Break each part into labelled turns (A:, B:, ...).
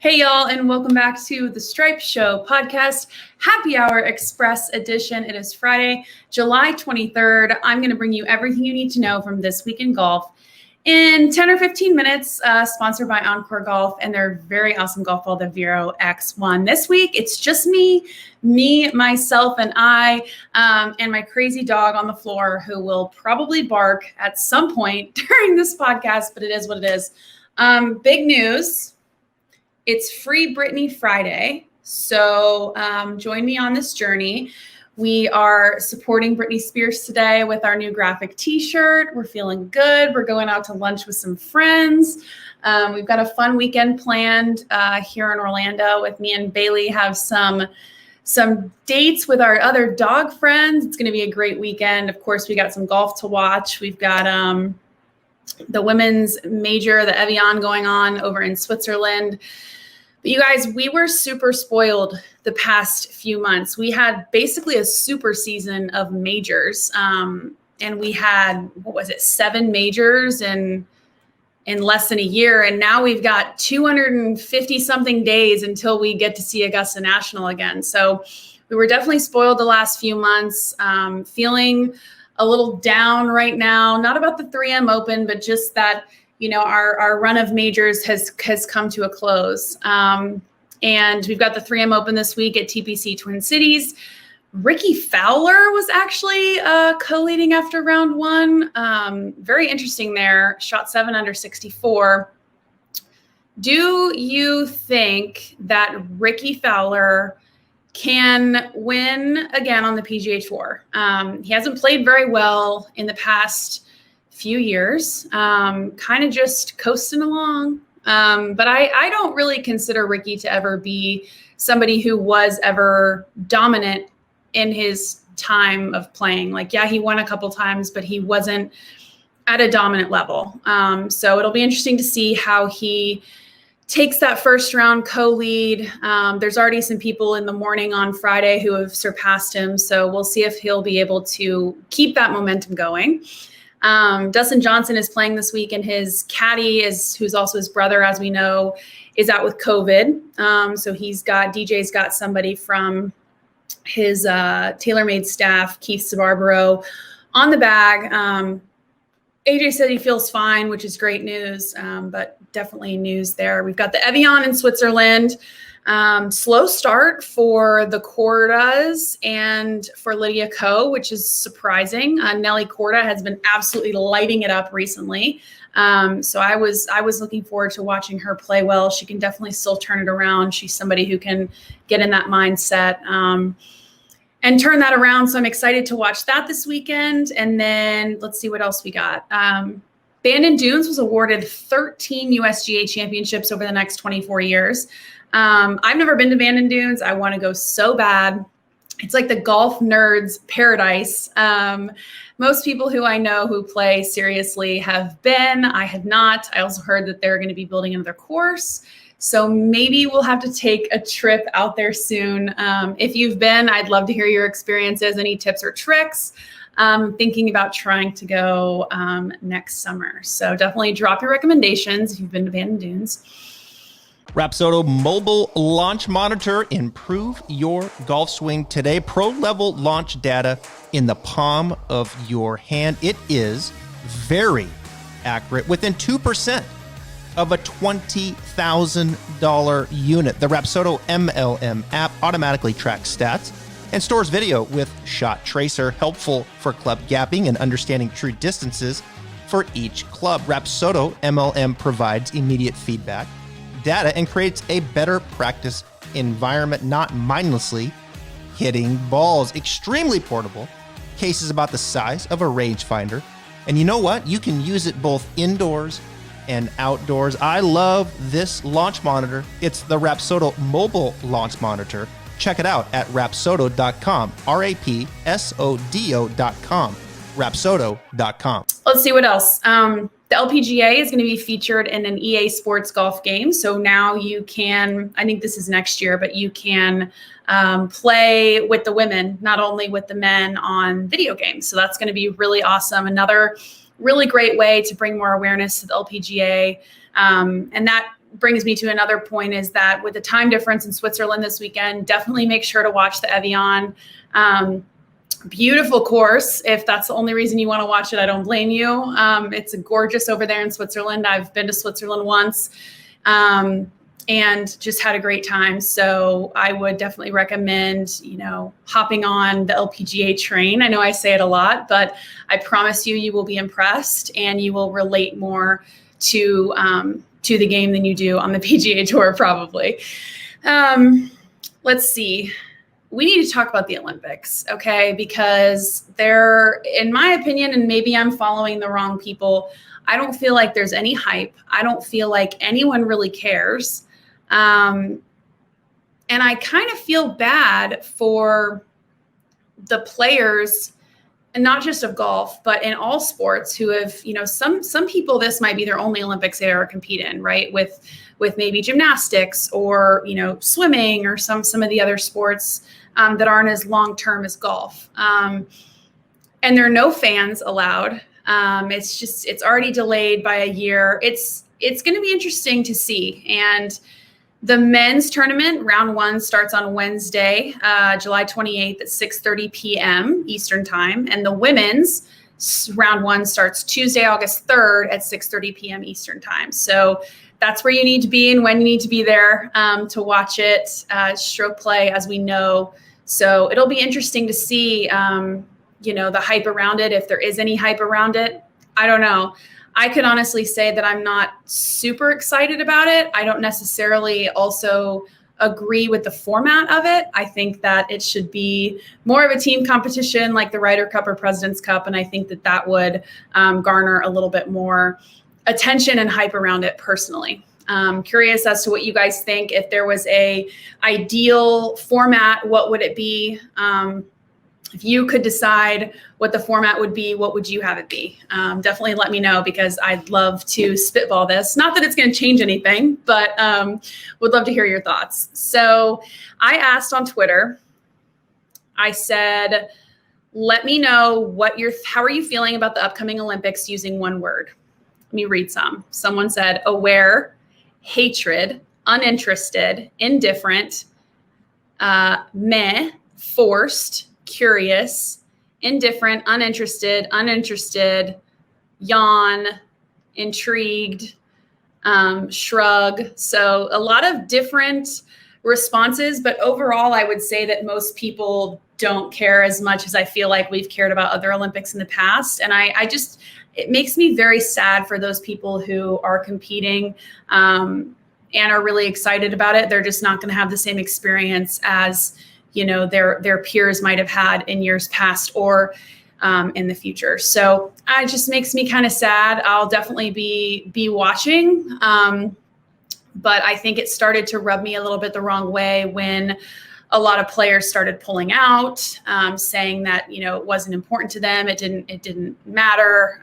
A: Hey, y'all, and welcome back to the Stripe Show podcast, Happy Hour Express Edition. It is Friday, July 23rd. I'm going to bring you everything you need to know from this week in golf in 10 or 15 minutes, sponsored by OnCore Golf and their very awesome golf ball, the Vero X1. This week, it's just me, myself, and I, and my crazy dog on the floor who will probably bark at some point during this podcast, but it is what it is. Big news. It's Free Britney Friday, so join me on this journey. We are supporting Britney Spears today with our new graphic t-shirt. We're feeling good. We're going out to lunch with some friends. We've got a fun weekend planned here in Orlando with me and Bailey. Have some dates with our other dog friends. It's going to be a great weekend. Of course, we got some golf to watch. We've got the women's major, the Evian, going on over in Switzerland. But you guys, we were super spoiled the past few months. We had basically a super season of majors. And we had, 7 majors in less than a year. And now we've got 250 something days until we get to see Augusta National again. So we were definitely spoiled the last few months, feeling a little down right now, not about the 3M Open, but just that, our run of majors has come to a close. And we've got the 3M Open this week at TPC Twin Cities. Ricky Fowler was actually co-leading after round 1. Very interesting there. Shot 7 under 64. Do you think that Ricky Fowler can win again on the PGA Tour? He hasn't played very well in the past few years, kind of just coasting along. But I don't really consider Ricky to ever be somebody who was ever dominant in his time of playing. He won a couple times, but he wasn't at a dominant level. So it'll be interesting to see how he takes that first round co-lead. There's already some people in the morning on Friday who have surpassed him. So we'll see if he'll be able to keep that momentum going. Dustin Johnson is playing this week, and his caddy, who's also his brother, as we know, is out with COVID. So DJ's got somebody from his TaylorMade staff, Keith Sabarbaro, on the bag. AJ said he feels fine, which is great news, but definitely news there. We've got the Evian in Switzerland. Slow start for the Cordas and for Lydia Ko, which is surprising. Nelly Corda has been absolutely lighting it up recently. So I was looking forward to watching her play well. She can definitely still turn it around. She's somebody who can get in that mindset and turn that around. So I'm excited to watch that this weekend. And then let's see what else we got. Bandon Dunes was awarded 13 USGA championships over the next 24 years. I've never been to Bandon Dunes. I want to go so bad. It's like the golf nerds' paradise. Most people who I know who play seriously have been. I have not. I also heard that they're going to be building another course. So maybe we'll have to take a trip out there soon. If you've been, I'd love to hear your experiences, any tips or tricks. Thinking about trying to go next summer. So definitely drop your recommendations if you've been to Bandon Dunes.
B: Rapsodo Mobile Launch Monitor. Improve your golf swing today. Pro-level launch data in the palm of your hand. It is very accurate, within 2% of a $20,000 unit. The Rapsodo MLM app automatically tracks stats and stores video with Shot Tracer, helpful for club gapping and understanding true distances for each club. Rapsodo MLM provides immediate feedback, data, and creates a better practice environment, not mindlessly hitting balls. Extremely portable. Case is about the size of a rangefinder. And you know what? You can use it both indoors and outdoors. I love this launch monitor. It's the Rapsodo Mobile Launch Monitor. Check it out at rapsodo.com, rapsodo.com, rapsodo.com.
A: Let's see what else. The LPGA is going to be featured in an EA Sports golf game. So now you can, I think this is next year, but you can play with the women, not only with the men, on video games. So that's going to be really awesome. Another really great way to bring more awareness to the LPGA. And that brings me to another point, is that with the time difference in Switzerland this weekend, definitely make sure to watch the Evian. Beautiful course. If that's the only reason you want to watch it, I don't blame you. It's gorgeous over there in Switzerland. I've been to Switzerland once and just had a great time. So I would definitely recommend, hopping on the LPGA train. I know I say it a lot, but I promise you will be impressed and you will relate more to the game than you do on the PGA Tour, probably. Let's see. We need to talk about the Olympics, okay? Because they're, in my opinion, and maybe I'm following the wrong people, I don't feel like there's any hype. I don't feel like anyone really cares. And I kind of feel bad for the players, and not just of golf, but in all sports, who have, some people, this might be their only Olympics they ever compete in, right? With maybe gymnastics or, swimming or some of the other sports that aren't as long-term as golf. And there are no fans allowed. It's already delayed by a year. It's going to be interesting to see. And the men's tournament, round 1, starts on Wednesday, July 28th at 6:30 p.m. Eastern time. And the women's round 1 starts Tuesday, August 3rd at 6:30 p.m. Eastern time. So that's where you need to be and when you need to be there to watch it. Stroke play, as we know. So it'll be interesting to see, the hype around it, if there is any hype around it. I don't know. I could honestly say that I'm not super excited about it. I don't necessarily also agree with the format of it. I think that it should be more of a team competition like the Ryder Cup or President's Cup. And I think that would garner a little bit more attention and hype around it personally. Curious as to what you guys think. If there was a ideal format, what would it be? If you could decide what the format would be, what would you have it be? Definitely let me know, because I'd love to spitball this. Not that it's going to change anything, but would love to hear your thoughts. So I asked on Twitter, I said, let me know how are you feeling about the upcoming Olympics using one word? Let me read some. Someone said aware, hatred, uninterested, indifferent, meh, forced, curious, indifferent, uninterested, yawn, intrigued, shrug. So a lot of different responses, but overall, I would say that most people don't care as much as I feel like we've cared about other Olympics in the past. And it makes me very sad for those people who are competing and are really excited about it. They're just not going to have the same experience as their peers might have had in years past or in the future. So it just makes me kind of sad. I'll definitely be watching. But I think it started to rub me a little bit the wrong way when a lot of players started pulling out, saying that, it wasn't important to them. It didn't matter.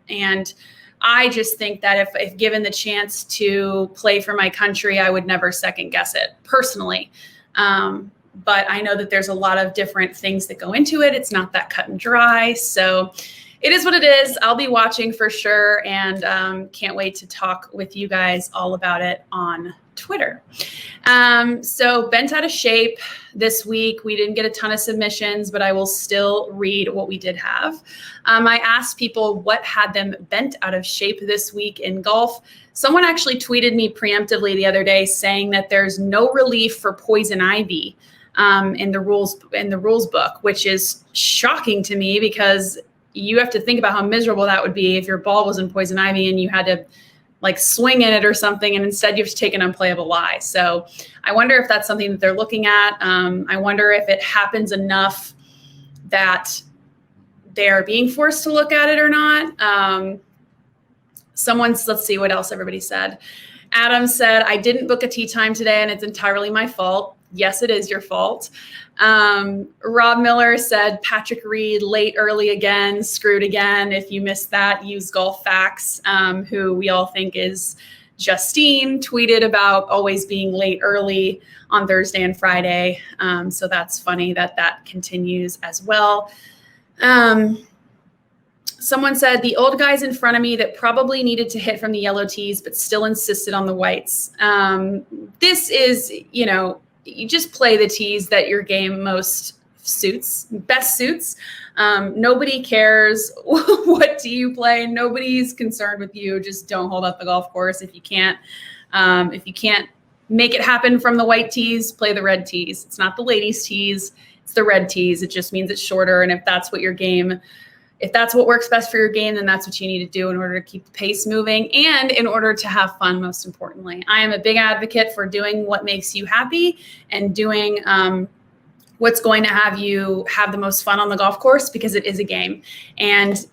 A: And I just think that if given the chance to play for my country, I would never second guess it personally. But I know that there's a lot of different things that go into it. It's not that cut and dry. So it is what it is. I'll be watching for sure, and can't wait to talk with you guys all about it on Twitter. So bent out of shape this week. We didn't get a ton of submissions, but I will still read what we did have. I asked people what had them bent out of shape this week in golf. Someone actually tweeted me preemptively the other day saying that there's no relief for poison ivy in the rules book, which is shocking to me, because you have to think about how miserable that would be if your ball was in poison ivy and you had to swing in it or something, and instead you have to take an unplayable lie. So I wonder if that's something that they're looking at. I wonder if it happens enough that they're being forced to look at it or not. Let's see what else everybody said. Adam said, I didn't book a tee time today and it's entirely my fault. Yes, it is your fault. Rob Miller said, Patrick Reed, late early again, screwed again. If you missed that, use Golf Facts, who we all think is Justine, tweeted about always being late early on Thursday and Friday. So that's funny that continues as well. Someone said the old guys in front of me that probably needed to hit from the yellow tees, but still insisted on the whites. This is, you just play the tees that your game best suits. Nobody cares what tee you play. Nobody's concerned with you. Just don't hold up the golf course. If you can't make it happen from the white tees, play the red tees. It's not the ladies' tees. It's the red tees. It just means it's shorter. And if that's what works best for your game, then that's what you need to do in order to keep the pace moving and in order to have fun, most importantly. I am a big advocate for doing what makes you happy and doing what's going to have you have the most fun on the golf course, because it is a game. And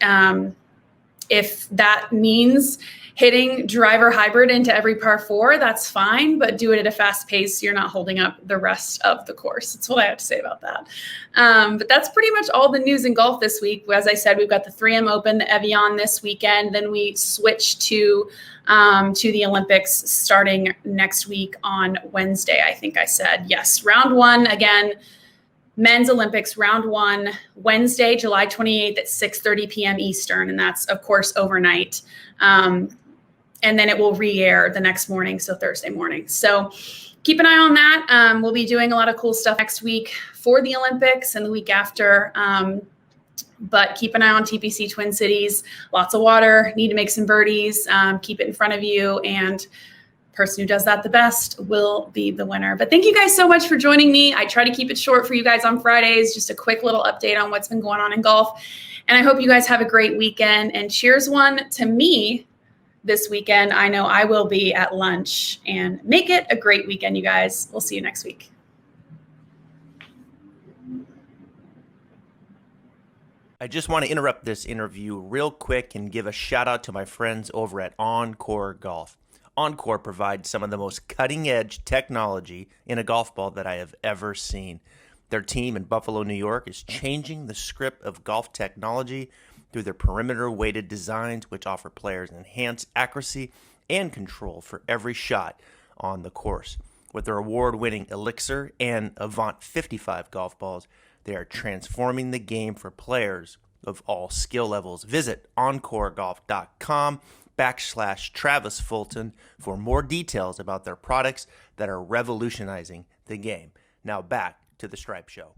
A: if that means hitting driver hybrid into every par 4, that's fine, but do it at a fast pace. You're not holding up the rest of the course. That's what I have to say about that. But that's pretty much all the news in golf this week. As I said, we've got the 3M Open, the Evian this weekend. Then we switch to the Olympics starting next week on Wednesday, I think I said. Yes, round 1 again. Men's Olympics round 1, Wednesday, July 28th at 6:30 p.m. Eastern. And that's, of course, overnight. And then it will re-air the next morning, so Thursday morning. So keep an eye on that. We'll be doing a lot of cool stuff next week for the Olympics and the week after. But keep an eye on TPC Twin Cities. Lots of water, need to make some birdies, keep it in front of you, and person who does that the best will be the winner. But thank you guys so much for joining me. I try to keep it short for you guys on Fridays, just a quick little update on what's been going on in golf. And I hope you guys have a great weekend, and cheers one to me this weekend. I know I will be at lunch, and make it a great weekend, you guys. We'll see you next week.
B: I just want to interrupt this interview real quick and give a shout out to my friends over at OnCore Golf. OnCore provides some of the most cutting-edge technology in a golf ball that I have ever seen. Their team in Buffalo, New York is changing the script of golf technology through their perimeter-weighted designs, which offer players enhanced accuracy and control for every shot on the course. With their award-winning Elixir and Avant 55 golf balls, they are transforming the game for players of all skill levels. Visit OnCoreGolf.com/Travis Fulton for more details about their products that are revolutionizing the game. Now back to the Stripe Show.